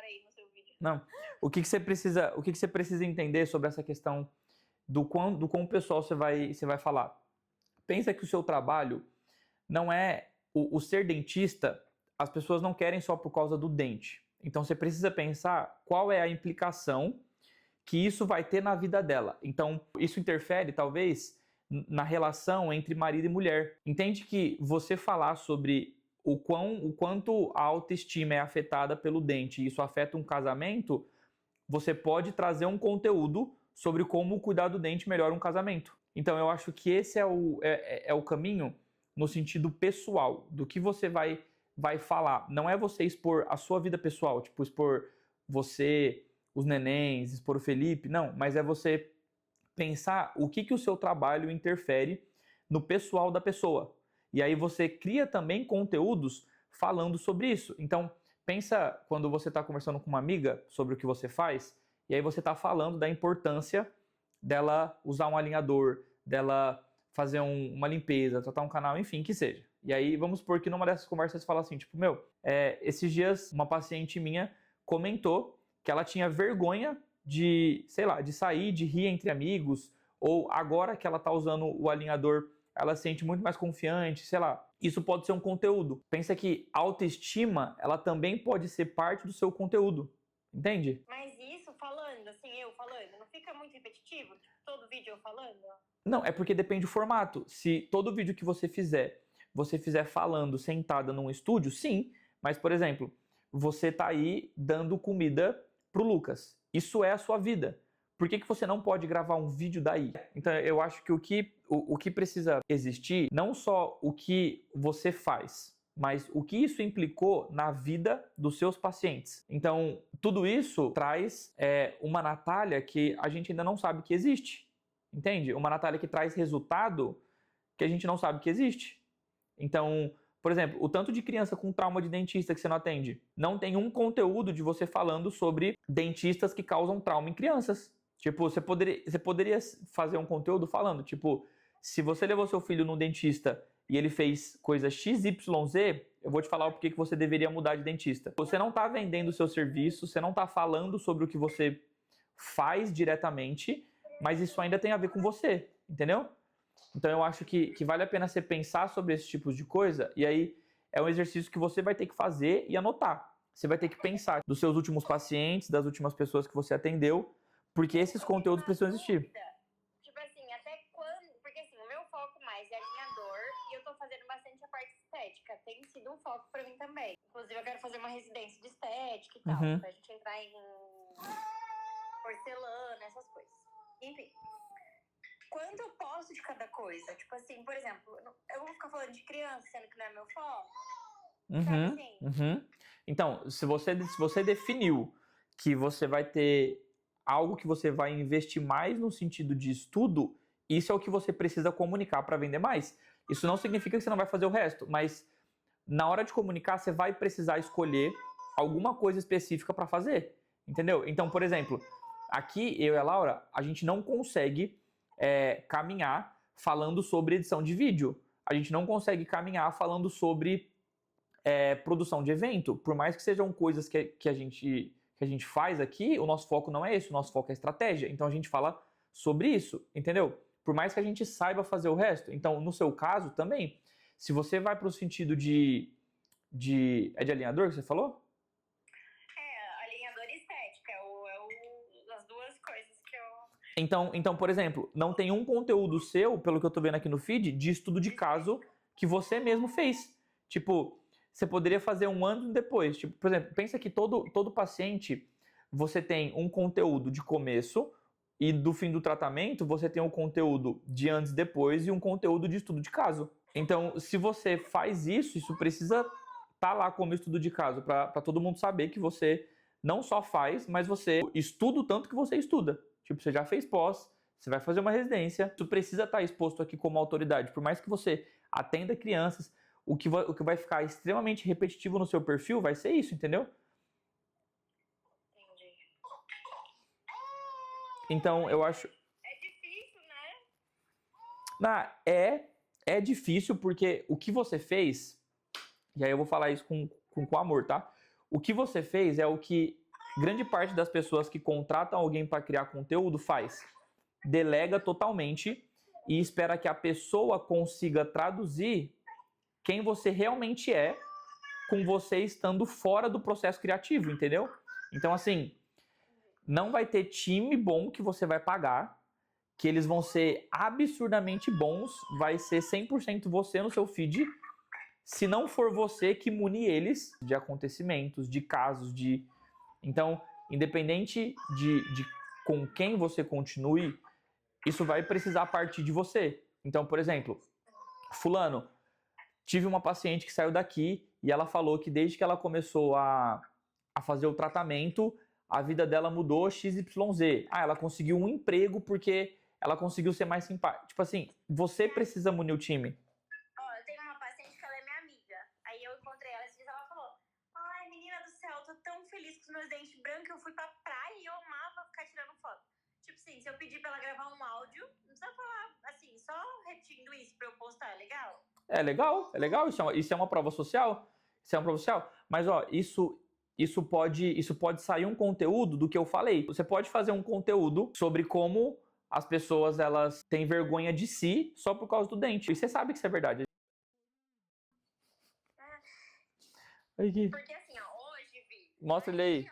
aí no seu vídeo. Não. O que você precisa entender sobre essa questão do quão o pessoal você vai falar? Pensa que o seu trabalho não é o ser dentista, as pessoas não querem só por causa do dente. Então você precisa pensar qual é a implicação que isso vai ter na vida dela. Então isso interfere, talvez, na relação entre marido e mulher. Entende que você falar sobre o quanto a autoestima é afetada pelo dente e isso afeta um casamento, você pode trazer um conteúdo sobre como cuidar do dente melhora um casamento. Então eu acho que esse é o caminho no sentido pessoal, do que você vai falar. Não é você expor a sua vida pessoal, tipo expor você, os nenéns, expor o Felipe, não, mas é você pensar o que o seu trabalho interfere no pessoal da pessoa. E aí você cria também conteúdos falando sobre isso. Então, pensa quando você está conversando com uma amiga sobre o que você faz, e aí você está falando da importância dela usar um alinhador, dela fazer uma limpeza, tratar um canal, enfim, que seja. E aí vamos supor que numa dessas conversas você fala assim, tipo, esses dias uma paciente minha comentou que ela tinha vergonha de, sei lá, de sair, de rir entre amigos, ou agora que ela tá usando o alinhador, ela se sente muito mais confiante, sei lá. Isso pode ser um conteúdo. Pensa que autoestima, ela também pode ser parte do seu conteúdo. Entende? Mas isso falando, assim, eu falando, não fica muito repetitivo? Tipo, todo vídeo eu falando? Não, é porque depende do formato. Se todo vídeo que você fizer falando sentada num estúdio, sim. Mas, por exemplo, você tá aí dando comida pro Lucas. Isso é a sua vida. Por que você não pode gravar um vídeo daí? Então eu acho que o que precisa existir, não só o que você faz, mas o que isso implicou na vida dos seus pacientes. Então tudo isso traz uma Natália que a gente ainda não sabe que existe. Entende? Uma Natália que traz resultado que a gente não sabe que existe. Então, por exemplo, o tanto de criança com trauma de dentista que você não atende. Não tem um conteúdo de você falando sobre dentistas que causam trauma em crianças. Tipo, você poderia fazer um conteúdo falando, tipo, se você levou seu filho no dentista e ele fez coisa XYZ, eu vou te falar o porquê que você deveria mudar de dentista. Você não está vendendo o seu serviço, você não está falando sobre o que você faz diretamente, mas isso ainda tem a ver com você, entendeu? Então eu acho que vale a pena você pensar sobre esses tipos de coisa, e aí é um exercício que você vai ter que fazer e anotar. Você vai ter que pensar dos seus últimos pacientes, das últimas pessoas que você atendeu, porque esses conteúdos precisam existir. Tipo assim, até quando... Porque assim, o meu foco mais é alinhador e eu tô fazendo bastante a parte estética. Tem sido um foco pra mim também. Inclusive eu quero fazer uma residência de estética e tal, pra gente entrar em porcelana, essas coisas. Enfim. Quanto eu posso de cada coisa? Tipo assim, por exemplo, eu vou ficar falando de criança, sendo que não é meu foco? Sabe assim? Então, se você definiu que você vai ter algo que você vai investir mais no sentido de estudo, isso é o que você precisa comunicar para vender mais. Isso não significa que você não vai fazer o resto, mas na hora de comunicar, você vai precisar escolher alguma coisa específica para fazer, entendeu? Então, por exemplo, aqui eu e a Laura, a gente não consegue caminhar falando sobre edição de vídeo. A gente não consegue caminhar falando sobre produção de evento. Por mais que sejam coisas que a gente faz aqui, o nosso foco não é esse, o nosso foco é estratégia. Então a gente fala sobre isso, entendeu? Por mais que a gente saiba fazer o resto. Então, no seu caso também, se você vai para o sentido de alinhador que você falou? Alinhador e estética. As duas coisas que eu... Então, por exemplo, não tem um conteúdo seu, pelo que eu tô vendo aqui no feed, de estudo de caso que você mesmo fez. Tipo, você poderia fazer um ano depois. Tipo, por exemplo, pensa que todo paciente, você tem um conteúdo de começo e do fim do tratamento, você tem um conteúdo de antes e depois e um conteúdo de estudo de caso. Então, se você faz isso precisa estar lá como estudo de caso, para todo mundo saber que você não só faz, mas você estuda o tanto que você estuda. Tipo, você já fez pós, você vai fazer uma residência, tu precisa estar exposto aqui como autoridade. Por mais que você atenda crianças, o que vai ficar extremamente repetitivo no seu perfil vai ser isso, entendeu? Entendi. Então, eu acho... É difícil, né? É difícil porque o que você fez, e aí eu vou falar isso com amor, tá? O que você fez é o que grande parte das pessoas que contratam alguém para criar conteúdo faz. Delega totalmente e espera que a pessoa consiga traduzir quem você realmente é com você estando fora do processo criativo, entendeu? Então, assim, não vai ter time bom que você vai pagar, que eles vão ser absurdamente bons, vai ser 100% você no seu feed, se não for você que mune eles de acontecimentos, de casos, de... Então, independente de com quem você continue, isso vai precisar partir de você. Então, por exemplo, fulano, tive uma paciente que saiu daqui e ela falou que desde que ela começou a fazer o tratamento, a vida dela mudou XYZ. Ah, ela conseguiu um emprego porque ela conseguiu ser mais simpática. Tipo assim, você precisa munir o time. Ó, eu tenho uma paciente que ela é minha amiga. Aí eu encontrei ela esses dias, ela falou: ai, menina do céu, tô tão feliz com os meus dentes brancos, eu fui pra praia e eu amava ficar tirando foto. Tipo assim, se eu pedir pra ela gravar um áudio, não precisa falar assim, só repetindo isso pra eu postar, é legal? É legal, isso é uma prova social. Isso é uma prova social. Mas ó, isso pode sair um conteúdo do que eu falei. Você pode fazer um conteúdo sobre como as pessoas elas têm vergonha de si só por causa do dente. E você sabe que isso é verdade. Porque assim, ó, hoje, Vi, Mostra ele aí.